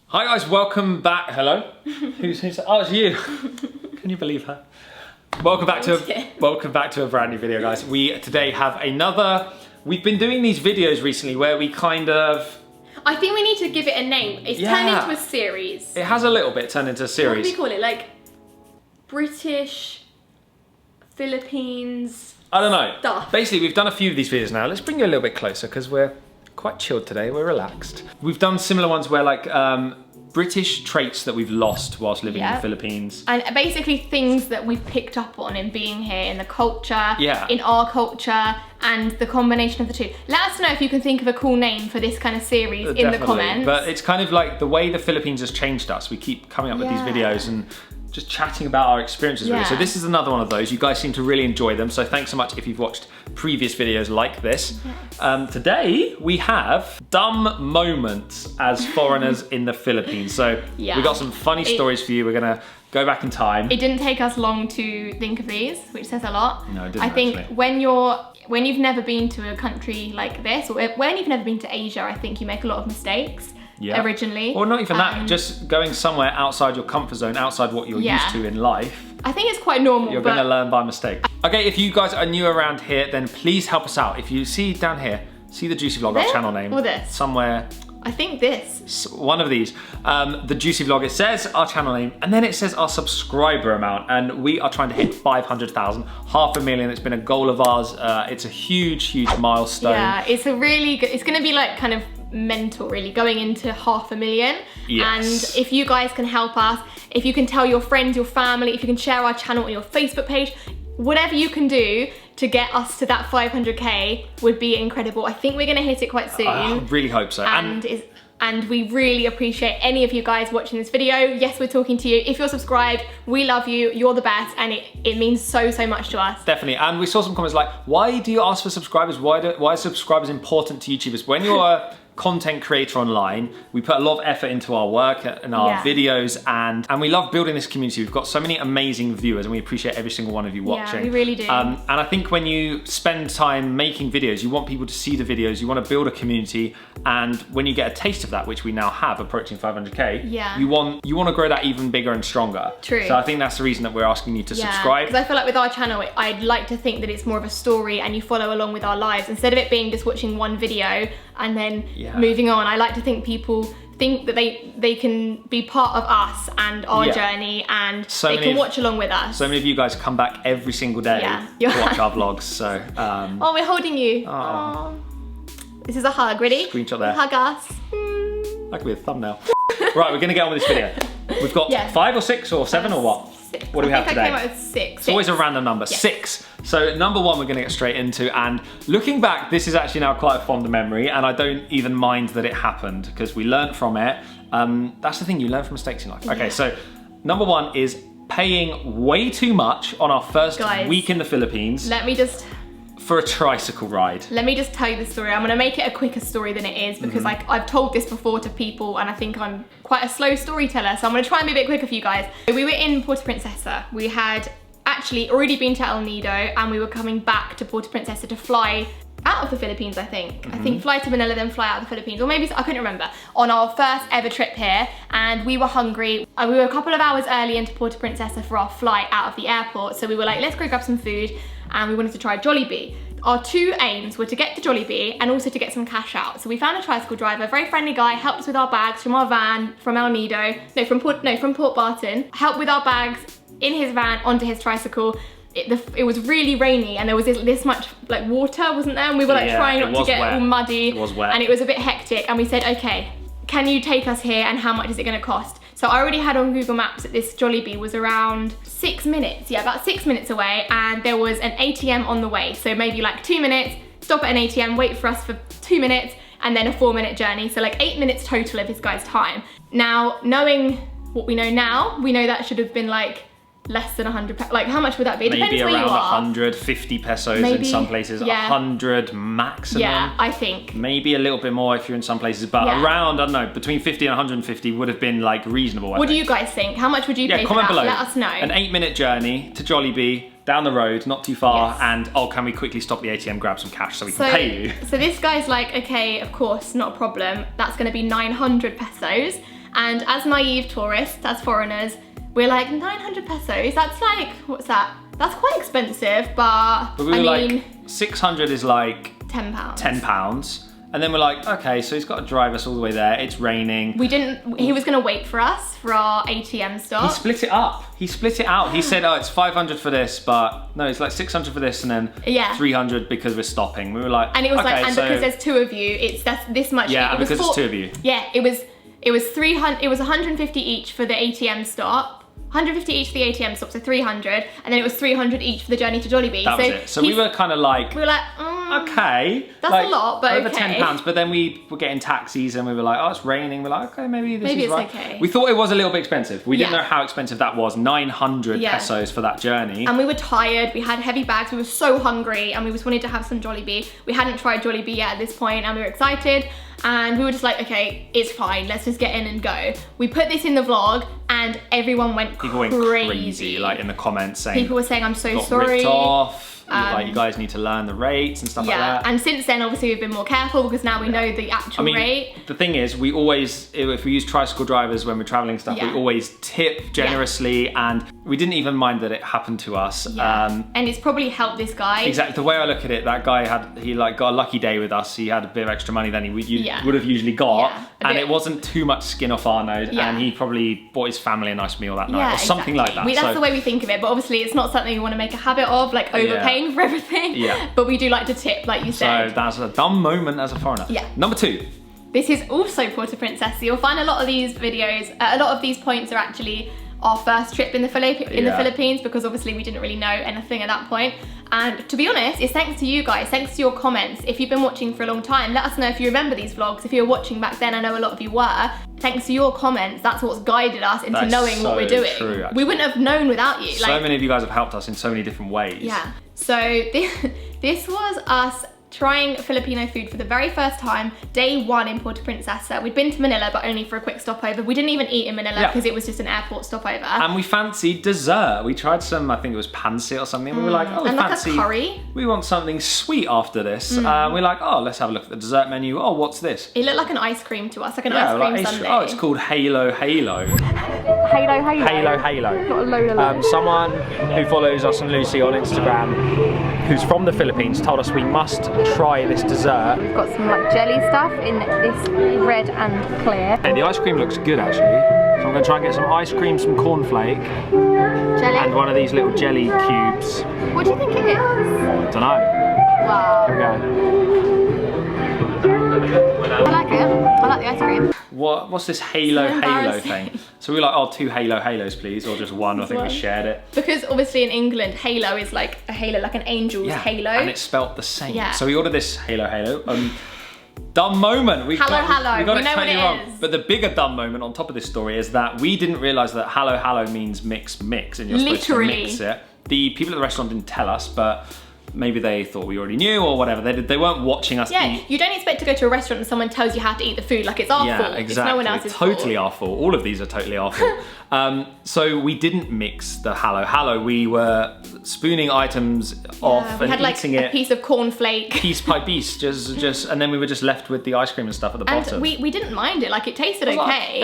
Hi guys, welcome back. Hello? Who's oh, it's you. Can you believe her? Welcome back to a brand new video, guys. We today have we've been doing these videos recently where we kind of... I think we need to give it a name. It's turned into a series. It has a little bit turned into a series. What do we call it? Like British, Philippines, I don't know. Stuff. Basically, we've done a few of these videos now. Let's bring you a little bit closer because we're quite chilled today. We're relaxed. We've done similar ones where like British traits that we've lost whilst living in the Philippines. And basically things that we've picked up on in being here, in the culture, in our culture, and the combination of the two. Let us know if you can think of a cool name for this kind of series in the comments. But it's kind of like the way the Philippines has changed us. We keep coming up with these videos and just chatting about our experiences really. So this is another one of those. You guys seem to really enjoy them. So thanks so much if you've watched previous videos like this. Yes. Today we have dumb moments as foreigners in the Philippines. So we got some funny stories for you. We're gonna go back in time. It didn't take us long to think of these, which says a lot. No, it didn't. I think when you've never been to a country like this, or when you've never been to Asia, I think you make a lot of mistakes. Originally. Or not even that, just going somewhere outside your comfort zone, outside what you're used to in life. I think it's quite normal. You're gonna learn by mistake. Okay, if you guys are new around here, then please help us out. If you see down here, see the Juicy Vlog, our channel name. Or this? Somewhere. I think this. One of these. The Juicy Vlog, it says our channel name, and then it says our subscriber amount, and we are trying to hit 500,000, 500,000. It's been a goal of ours. It's a huge, huge milestone. Yeah, it's a really good, it's gonna be like kind of mental really, going into 500,000. Yes. And if you guys can help us, if you can tell your friends, your family, if you can share our channel on your Facebook page, whatever you can do to get us to that 500k would be incredible. I think we're gonna hit it quite soon. I really hope so. And we really appreciate any of you guys watching this video. Yes, we're talking to you. If you're subscribed, we love you, you're the best, and it means so, so much to us. Definitely, and we saw some comments like, why do you ask for subscribers? Why are subscribers important to YouTubers? When you're a content creator online, we put a lot of effort into our work and our videos, and we love building this community. We've got so many amazing viewers, and we appreciate every single one of you watching. Yeah, we really do. And I think when you spend time making videos, you want people to see the videos, you want to build a community, and when you get a taste of that, which we now have, approaching 500k, you want to grow that even bigger and stronger. True. So I think that's the reason that we're asking you to subscribe. Because I feel like with our channel, I'd like to think that it's more of a story and you follow along with our lives, instead of it being just watching one video and then moving on. I like to think people think that they can be part of us and our journey, and they can watch along with us. So many of you guys come back every single day to watch our vlogs. So oh, we're holding you. Oh. This is a hug. Ready? Screenshot there. Hug us. That could be a thumbnail. Right, we're gonna get on with this video. We've got 5 or 6 or 7 or what? 6. What do we have today? I came up with 6. It's always a random number. 6. So number 1 we're gonna get straight into, and looking back, this is actually now quite a fond memory, and I don't even mind that it happened because we learned from it. That's the thing, you learn from mistakes in life. Okay, so number 1 is paying way too much on our first week in the Philippines. For a tricycle ride. Let me just tell you the story. I'm gonna make it a quicker story than it is because I've told this before to people, and I think I'm quite a slow storyteller, so I'm gonna try and be a bit quicker for you guys. We were in Puerto Princesa. We had actually already been to El Nido, and we were coming back to Puerto Princesa to fly out of the Philippines, I think. I think fly to Manila, then fly out of the Philippines, or maybe, I couldn't remember, on our first ever trip here, and we were hungry. We were a couple of hours early into Puerto Princesa for our flight out of the airport, so we were like, let's go grab some food, and we wanted to try Jollibee. Our 2 aims were to get to Jollibee and also to get some cash out. So we found a tricycle driver, very friendly guy, helped us with our bags from our van, from El Nido, from Port Barton, helped with our bags in his van onto his tricycle. It was really rainy, and there was this much like water, wasn't there? And we were like trying not to get all muddy. It was wet. And it was a bit hectic, and we said, okay, can you take us here, and how much is it gonna cost? So I already had on Google Maps that this Jollibee was around 6 minutes, about 6 minutes away, and there was an ATM on the way. So maybe like 2 minutes, stop at an ATM, wait for us for 2 minutes, and then a 4-minute journey. So like 8 minutes total of this guy's time. Now, knowing what we know now, we know that should have been like less than 100, like how much would that be? It maybe depends where you are. 150 pesos maybe, in some places, 100 maximum. Yeah, I think. Maybe a little bit more if you're in some places, but around, I don't know, between 50 and 150 would have been like reasonable. What do you guys think? How much would you pay for that? Below. Let us know. An 8-minute journey to Jollibee, down the road, not too far, and oh, can we quickly stop the ATM, grab some cash so we can pay you? So this guy's like, okay, of course, not a problem. That's gonna be 900 pesos. And as naive tourists, as foreigners, we're like, 900 pesos, that's like, what's that? That's quite expensive, but we were like, 600 is like £10. £10. And then we're like, okay, so he's got to drive us all the way there. It's raining. He was gonna wait for us for our ATM stop. He split it up. He split it out. He said, oh, it's 500 for this, but no, it's like 600 for this and then 300 because we're stopping. We were like, and it was okay, like, and because there's 2 of you, that's this much. Yeah, because it's 2 of you. Yeah, it was 300, it was 150 each for the ATM stop. 150 each for the ATM stop, so 300, and then it was 300 each for the journey to Jollibee. That was it. So we were kind of like, okay, that's like, a lot, but over okay. £10. But then we were getting taxis, and we were like, oh, it's raining. We're like, okay, maybe this is right. Okay. We thought it was a little bit expensive. We didn't know how expensive that was. 900 pesos for that journey. And we were tired. We had heavy bags. We were so hungry, and we just wanted to have some Jollibee. We hadn't tried Jollibee yet at this point, and we were excited. And we were just like, okay, it's fine. Let's just get in and go. We put this in the vlog, and everyone went crazy. People went crazy, like in the comments saying. People were saying, I'm so got sorry. Ripped off. Like, you guys need to learn the rates and stuff like that. And since then, obviously, we've been more careful because now we know the actual rate. The thing is, we always, if we use tricycle drivers when we're traveling stuff, we always tip generously, and we didn't even mind that it happened to us. And it's probably helped this guy. Exactly. The way I look at it, that guy got a lucky day with us. He had a bit of extra money than he would have usually got, and it wasn't too much skin off our nose. And he probably bought his family a nice meal that night, or something like that. That's the way we think of it. But obviously, it's not something we want to make a habit of, like overpaying for everything. But we do like to tip, like you said. So that's a dumb moment as a foreigner. Number 2. This is also Puerto Princesa. You'll find a lot of these videos, a lot of these points are actually our first trip in the Philippines, because obviously we didn't really know anything at that point. And to be honest, it's thanks to you guys, thanks to your comments. If you've been watching for a long time, let us know if you remember these vlogs. If you were watching back then, I know a lot of you were. Thanks to your comments, that's what's guided us into knowing what we're doing. True, we wouldn't have known without you. So many of you guys have helped us in so many different ways. Yeah. So this was us trying Filipino food for the very first time, day 1 in Puerto Princesa. We'd been to Manila, but only for a quick stopover. We didn't even eat in Manila because it was just an airport stopover. And we fancied dessert. We tried some, I think it was pancit or something. We were like, oh, and fancy. Like a curry. We want something sweet after this. We're like, oh, let's have a look at the dessert menu. Oh, what's this? It looked like an ice cream to us, like an ice cream sundae. Oh, it's called Halo Halo. Halo Halo. Halo Halo. Got a load of someone who follows us and Lucy on Instagram, who's from the Philippines, told us we must try this dessert. We've got some like jelly stuff in this red and clear. Hey, the ice cream looks good actually. So I'm going to try and get some ice cream, some cornflake, jelly, and one of these little jelly cubes. What do you think it is? I don't know. Wow. Here we go. I like it. I like the ice cream. What's this Halo Halo thing? So we were like, oh, 2 Halo Halos please, or just one. I think we shared it. Because obviously in England, halo is like a halo, like an angel's halo. And it's spelt the same. So we ordered this Halo Halo. Dumb moment. We got it totally wrong. But the bigger dumb moment on top of this story is that we didn't realise that Halo Halo means mix, and you're supposed to mix it. The people at the restaurant didn't tell us, but maybe they thought we already knew or whatever. They weren't watching us eat. You don't expect to go to a restaurant and someone tells you how to eat the food like it's our fault. Exactly. It's no one else's fault. Totally our fault. All of these are totally our fault. So we didn't mix the Halo Halo. We were spooning items off and eating it. A piece of cornflake. Piece by piece, just, and then we were just left with the ice cream and stuff at the bottom. And we didn't mind it. Like it tasted okay.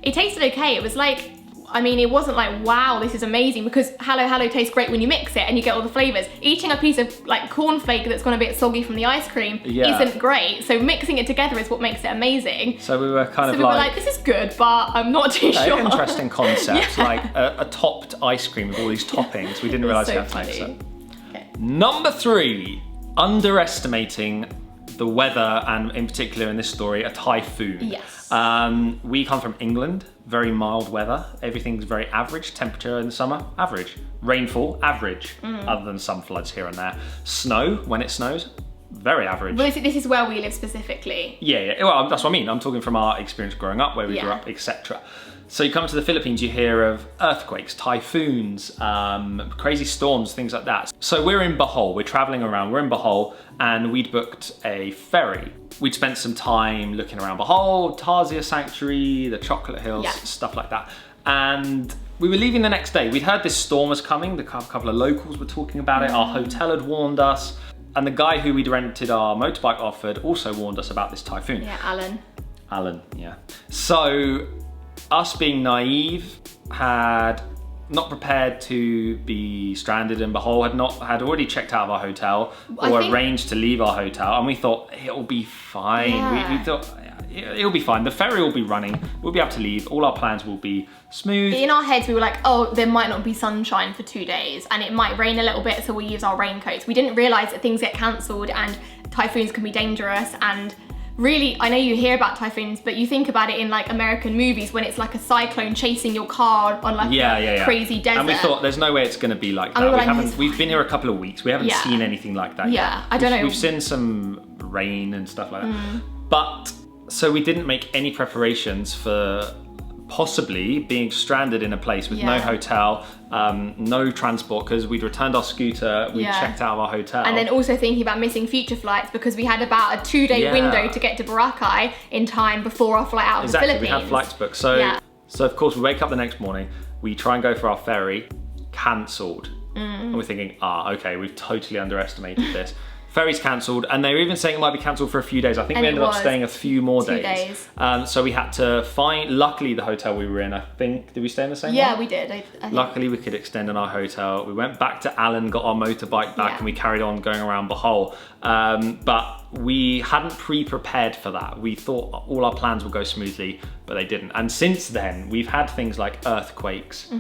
It tasted okay. It was like, I mean, it wasn't like, wow, this is amazing, because Halo Halo tastes great when you mix it and you get all the flavors. Eating a piece of like cornflake that's gone a bit soggy from the ice cream isn't great. So mixing it together is what makes it amazing. So we were kind of we were like, this is good, but I'm not too sure. Interesting concept, like a topped ice cream with all these toppings. We didn't realize you had to mix it. Number 3, underestimating the weather, and in particular in this story, a typhoon. Yes. We come from England, very mild weather. Everything's very average. Temperature in the summer, average. Rainfall, average, other than some floods here and there. Snow, when it snows, very average. Well, this is where we live specifically. Yeah, well, that's what I mean. I'm talking from our experience growing up, where we grew up, etc. So you come to the Philippines, you hear of earthquakes, typhoons, crazy storms, things like that. So we're in Bohol, we're traveling around, we're in Bohol, and we'd booked a ferry. We'd spent some time looking around Bohol, Tarzia Sanctuary, the Chocolate Hills, stuff like that. And we were leaving the next day. We'd heard this storm was coming, a couple of locals were talking about it, our hotel had warned us, and the guy who we'd rented our motorbike off had also warned us about this typhoon. Yeah, Alan. Alan, yeah. So, us being naive, had not prepared to be stranded in Bohol, had already checked out of our hotel or arranged to leave our hotel, and we thought it'll be fine. Yeah. We thought it'll be fine. The ferry will be running. We'll be able to leave. All our plans will be smooth. In our heads, we were like, oh, there might not be sunshine for 2 days, and it might rain a little bit, so we'll use our raincoats. We didn't realise that things get cancelled and typhoons can be dangerous. And really, I know you hear about typhoons, but you think about it in like American movies when it's like a cyclone chasing your car on like a crazy desert. And we thought there's no way it's going to be like that. We've been here a couple of weeks. We haven't seen anything like that yet. I don't know. We've seen some rain and stuff like that. But so we didn't make any preparations for possibly being stranded in a place with no hotel, no transport, because we'd returned our scooter, we checked out of our hotel. And then also thinking about missing future flights because we had about a 2-day window to get to Boracay in time before our flight out of the Philippines. We had flights booked. So, so of course we wake up the next morning, we try and go for our ferry, cancelled. And we're thinking, okay, we've totally underestimated this. Ferry's cancelled, and they were even saying it might be cancelled for a few days. I think we ended up staying a few more days. So we had to find, luckily the hotel we were in, I think, did we stay in the same one? Yeah, we did. I luckily we could extend in our hotel. We went back to Alan, got our motorbike back, and we carried on going around Bohol. But we hadn't pre-prepared for that. We thought all our plans would go smoothly, but they didn't. And since then, we've had things like earthquakes,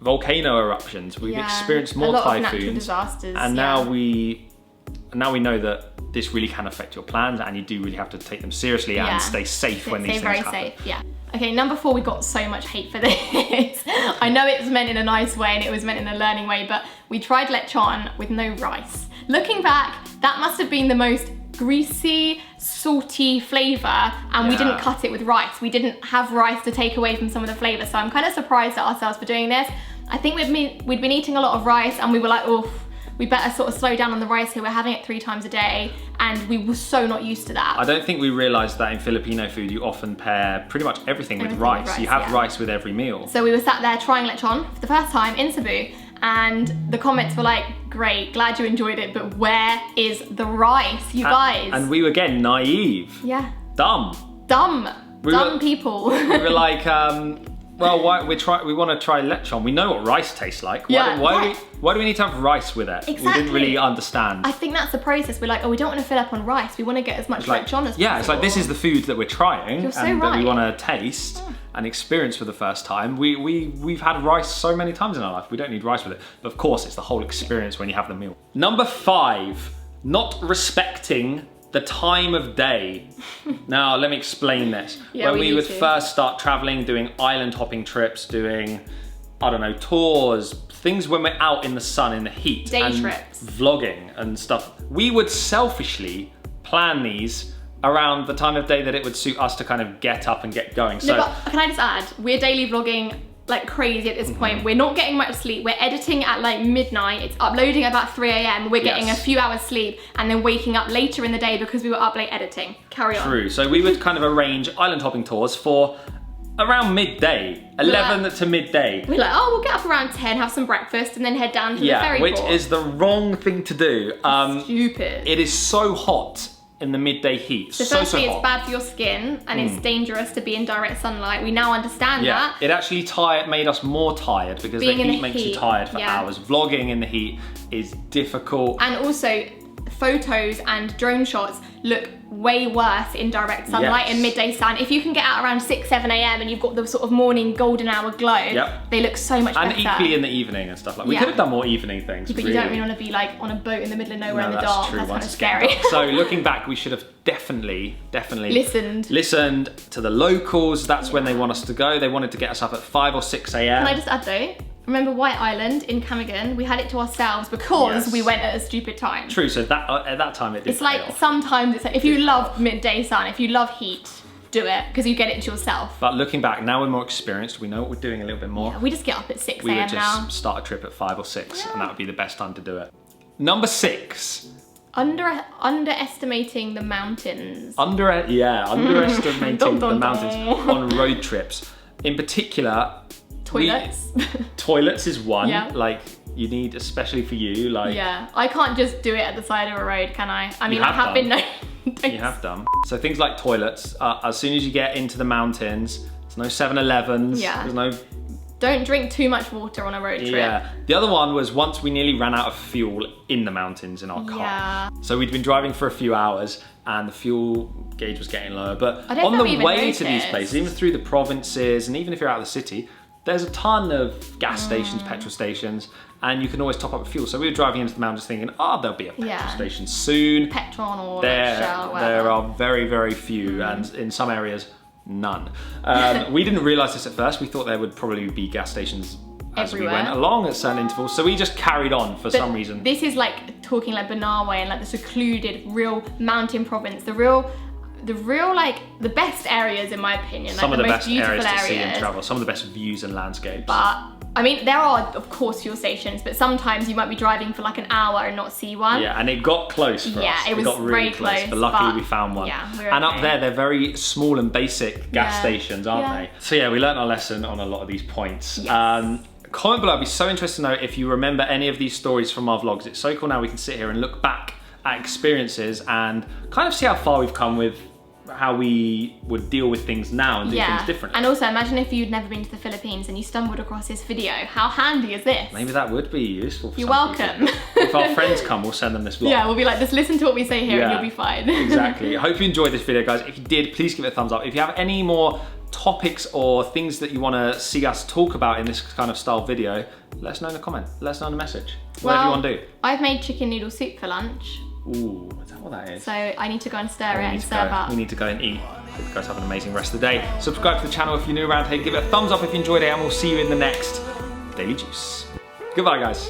volcano eruptions. We've experienced more typhoons, natural disasters, and now we know that this really can affect your plans, and you do really have to take them seriously and stay safe when these things happen. Stay very safe, Okay, number 4, we got so much hate for this. I know it was meant in a nice way and it was meant in a learning way, but we tried lechon with no rice. Looking back, that must have been the most greasy, salty flavour, and we didn't cut it with rice. We didn't have rice to take away from some of the flavour, so I'm kind of surprised at ourselves for doing this. I think we'd been eating a lot of rice, and we were like, oh, we better sort of slow down on the rice here. We're having it 3 times a day, and we were so not used to that. I don't think we realised that in Filipino food you often pair pretty much everything with rice. You have rice with every meal. So we were sat there trying lechon for the first time in Cebu, and the comments were like, great, glad you enjoyed it, but where is the rice, you guys? And we were, again, naive. Yeah. Dumb People. We were like, well, we want to try lechon. We know what rice tastes like. Why do we need to have rice with it? Exactly. We didn't really understand. I think that's the process. We're like, oh, we don't want to fill up on rice. We want to get as much lechon as possible. Yeah, it's like, this is the food that we're trying that we want to taste and experience for the first time. We've had rice so many times in our life. We don't need rice with it. But of course, it's the whole experience when you have the meal. Number 5, not respecting the time of day. Now, let me explain this. When we would first start traveling, doing island hopping trips, doing, I don't know, tours, things when we're out in the sun, in the heat. Day trips. Vlogging and stuff. We would selfishly plan these around the time of day that it would suit us to kind of get up and get going. No, but can I just add, we're daily vlogging like crazy at this point. We're not getting much sleep. We're editing at like midnight. It's uploading at about 3 a.m. We're getting a few hours sleep and then waking up later in the day because we were up late editing. Carry on. True. So we would kind of arrange island hopping tours for around midday, 11 to midday. We're like, oh, we'll get up around 10, have some breakfast, and then head down to the ferry port. Which is the wrong thing to do. Stupid. It is so hot in the midday heat. So firstly, it's bad for your skin, and it's dangerous to be in direct sunlight. We now understand that. It actually made us more tired because the heat makes you tired for hours. Vlogging in the heat is difficult. And also, photos and drone shots look way worse in direct sunlight and midday sun. If you can get out around 6, 7 a.m. and you've got the sort of morning golden hour glow, they look so much better. And equally in the evening and stuff like that. We could have done more evening things. But you don't really want to be like on a boat in the middle of nowhere in the dark. That's kind of scary. So looking back, we should have definitely listened to the locals. That's when they want us to go. They wanted to get us up at 5 or 6 a.m. Can I just add though? Remember White Island in Camagan? We had it to ourselves because we went at a stupid time. True, so that at that time it did. It's like sometimes it's like, if you love midday sun, if you love heat, do it because you get it to yourself. But looking back, now we're more experienced. We know what we're doing a little bit more. Yeah, we just get up at 6 a.m. We would just now. start a trip at 5 or 6 and that would be the best time to do it. Number 6. Underestimating the mountains. Underestimating the mountains on road trips. In particular, Toilets. Toilets is one. Yeah. Like, you need, especially for you, like... Yeah, I can't just do it at the side of a road, can I? I mean, I have been known. You have done. So things like toilets, as soon as you get into the mountains, there's no 7-Elevens, there's no... Don't drink too much water on a road trip. Yeah. The other one was once we nearly ran out of fuel in the mountains in our car. Yeah. So we'd been driving for a few hours and the fuel gauge was getting lower. But I don't on know the we even way noticed. to these places, even through the provinces and even if you're out of the city, there's a ton of gas stations, petrol stations, and you can always top up with fuel. So we were driving into the mountains thinking, oh, there'll be a petrol station soon. Petron or There Shell, whatever. are very, very few, and in some areas, none. We didn't realise this at first. We thought there would probably be gas stations as everywhere. we went along at certain intervals. So we just carried on for some reason. This is like talking like Benawe and like the secluded, real mountain province, the real like the best areas in my opinion. Some like of the most best areas to see and travel. Some of the best views and landscapes. But I mean, there are of course fuel stations, but sometimes you might be driving for like an hour and not see one. Yeah, and it got close for us. Yeah, it was got really very close. But luckily we found one. Yeah, we were and okay. up there, they're very small and basic gas stations, aren't they? So yeah, we learned our lesson on a lot of these points. Yes. Comment below, I'd be so interested to know if you remember any of these stories from our vlogs. It's so cool now we can sit here and look back at experiences and kind of see how far we've come with how we would deal with things now and do things differently. And also imagine if you'd never been to the Philippines and you stumbled across this video. How handy is this? Maybe that would be useful for You're some welcome. people. If our friends come, we'll send them this vlog. Yeah, we'll be like, just listen to what we say here and you'll be fine. Exactly. I hope you enjoyed this video, guys. If you did, please give it a thumbs up. If you have any more topics or things that you want to see us talk about in this kind of style video, let us know in the comment. Let us know in the message. Whatever you want to do. I've made chicken noodle soup for lunch. Ooh, is that what that is? So I need to go and stir it and serve up. We need to go and eat. Hope you guys have an amazing rest of the day. Subscribe to the channel if you're new around here. Give it a thumbs up if you enjoyed it, and we'll see you in the next Daily Juice. Goodbye, guys.